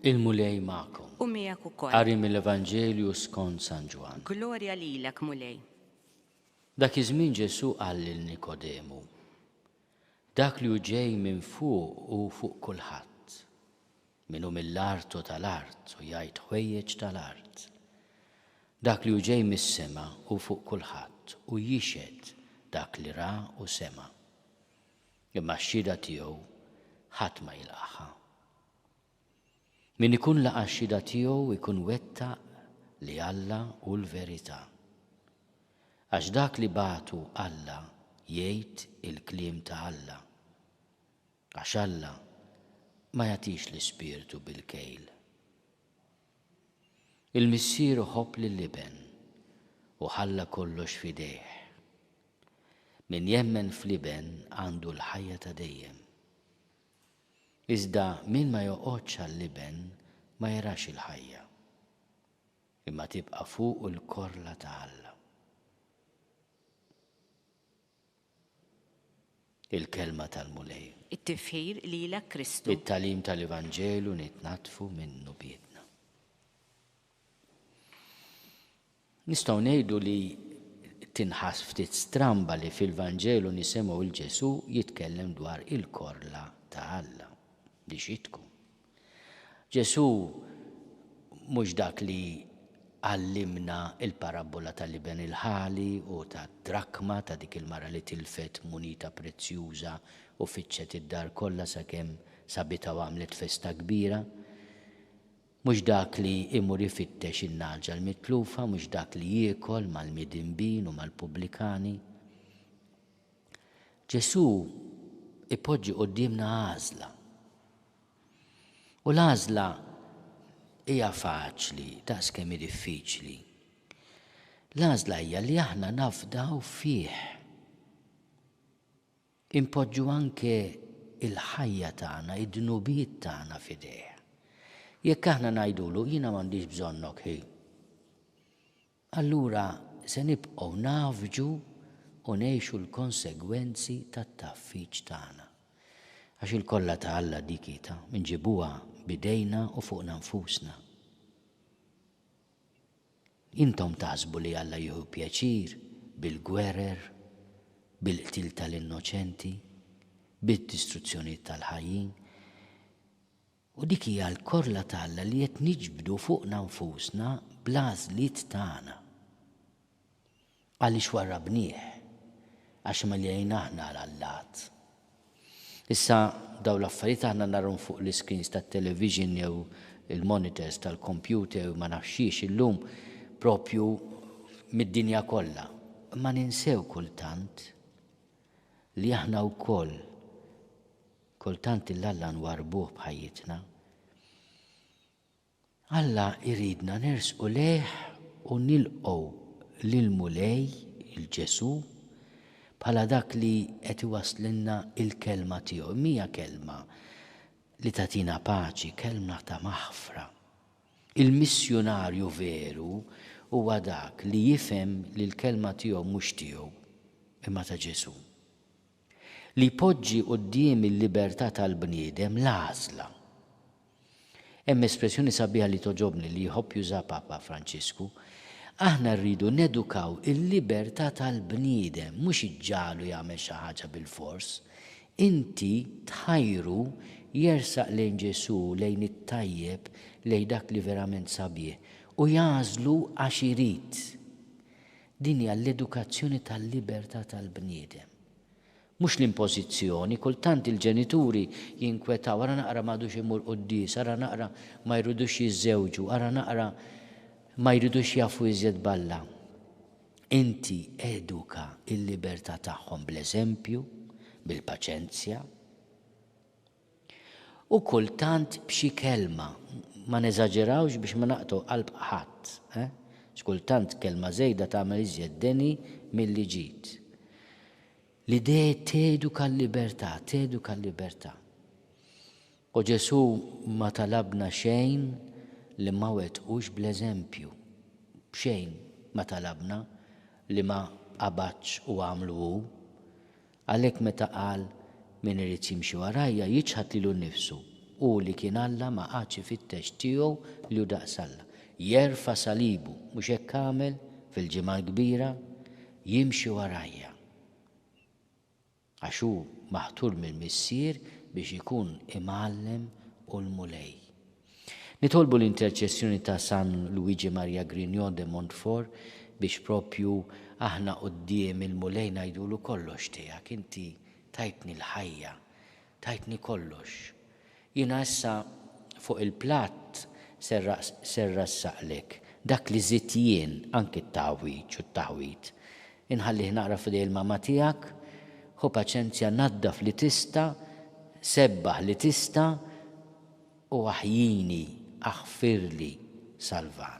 Il-mulej ma'kom. U miegħek ukoll. Qari mill-Evanġelju skont San Ġwan. Glorja lilek mulej. Dak iż-żmien Ġesu qal lil Nikodemu: dak li hu ġej minn fuq u fuq kulħadd, min hu mill-art u tal-art u jgħid ħwejjeġ tal-art. Dak li hu ġej mis-sema u fuq kulħadd u jixhed dak li ra u sema. Imma x-xhieda tiegħu ħadd ma jilqaħħa. Min ikun laqa x-xhieda tiegħu ikun wettaq li Alla u l-verità. Għax dak li bagħtu Alla jgħid il-kliem ta' Alla. Għax Alla ma jagħtix l-Ispirtu bil-kejl. Il-missier ħobb lill-liben u ħalla kollox f'idejh. Min jemmen f'liben għandu l-ħajja ta' dejjem. Iżda min ma joqgħodx għall-liben ma jarax il-ħajja. Imma tibqa' fuq il-korla ta' Alla. Il-kelma tal-mulej. It-tifħir lilek Kristu. It-talim tal-Evanġelu nitnatfu minnu biedna. Nistgħu ngħidu li tinħass ftit stramba li fil-Vanġelu nisimgħu il-Ġesu jitkellem dwar il-korla ta' Alla biex jitku. Ġesu mhux dak li għallimna il-parabola tal-liben il-ħali u ta' drakma ta' dik il-mara li tilfet munita prezzjuża u fiċċet id-dar kollha sakemm sabita u għamlet festa kbira. Mhux dak li imur ifittex in-naġa l-mitlufa, mhux dak li jiekol mal-midinbin u mal-pubblikani. Ġesu ipoġġi qudiemna għażla. U l-għażla hija faċli, daqskemm hi diffiċli. L-għażla hija li aħna nafdaw fih. Impoġġu anke il-ħajja tagħna, id-dnubiet tagħna f'idejh. Jekk aħna ngħidulu jiena m'għandix bżonnok ħi. Allura se nibqgħu nafġu u ngħixu l-konsegwenzi tat-taffiċ tagħna. Għax il-kollha ta' Alla dikita minġibuha bidejna u fuqna nfusna. Intom taħsbu li Alla jieħu pjaċir bil-gwerer, bil-qtil tal-innoċenti, bid-distruzzjoni tal-ħajjin. U dik hija l-korla ta' Alla li qed niġbdu fuqna nfusna bl-għażliet tagħna. Għaliex warrabnieh, għax ma lejna aħna għall-Allat. Issa daw l-affarijiet aħna narhom fuq l-iskreens tat-television jew il-monitors tal-computer u ma nafxiex illum propju mid-dinja kollha. Ma ninsew kultant li aħna wkoll kultant il-Alla nwarbuh bħajjitna. Alla iridna nersqu lejh u nilqgħu lil-mulej il-Ġesu bħala dak li qed iwaslilna il-kelma tiegħu. Mija kelma li tagħtina paċi, kelma ta' maħfra. Il-missjonarju veru huwa dak li jifhem li l-kelma tiegħu mhux tiegħu imma ta' Ġesu. Li poġġi quddiem il-libertà tal-bniedem l-għażla. Hemm espressjoni sabiħa li toġobni li jħobb juża Papa Franċisku. Aħna rridu nedukaw il-libertà tal-bniedem, mhux iġġalu jagħmel xi ħaġa bil-fors. Inti tħajru jersaq lejn Ġesu, lejn it-tajjeb, lejn dak li verament sabiħ u jażlu għax irid. Din hija l-edukazzjoni tal-libertà tal-bniedem. Mhux l-impożizzjoni, kultant il-ġenituri jinkwetaw, ara naqra m'għadux imur qudies, ara naqra ma jridux jiżżewġu, ara naqra ma jridux jafu iżjed balla. Inti eduka il-libertà tagħhom bl-eżempju, bil-paċenzja. U kultant b'xi kelma, ma neżaġerawx biex ma naqtu qalb ħadd. X'kultant kelma żejda tagħmel iżjed deni milli ġiet. L-idea teduka l-libertà, teduka l-libertà. U Ġesu ma talabna xejn li ma wettqux bl-eżempju. Xejn ma talabna li ma qabatx u għamlu hu. Għalhekk meta qal min irid jimxi warajja jiġħad lilu nnifsu u li kien Alla ma qatx ifittex tiegħu li hu daqsalla. Jerfa' salibu mhux hekk għamel fil-ġimgħa l-kbira, jimxi warajja. Għax hu maħtur mill-missier biex ikun imgħallem u l-mulej. Nitolbu l-interċessjoni ta' San Luigi Maria Grignon de Montfort biex propju aħna quddiem il-mulej ngħidulu kollox tiegħek, inti tajtni l-ħajja, tajtni kollox. Jiena issa fuq il-platt serra s-saqlek, dak li żitt jien anki t-taħwit u t-taħwit. Inħallih naqra f'idej il-mama tiegħek, ħu paċenzja naddaf li tista', sebbaħ li tista' u aħjini, aħfirli, salvan.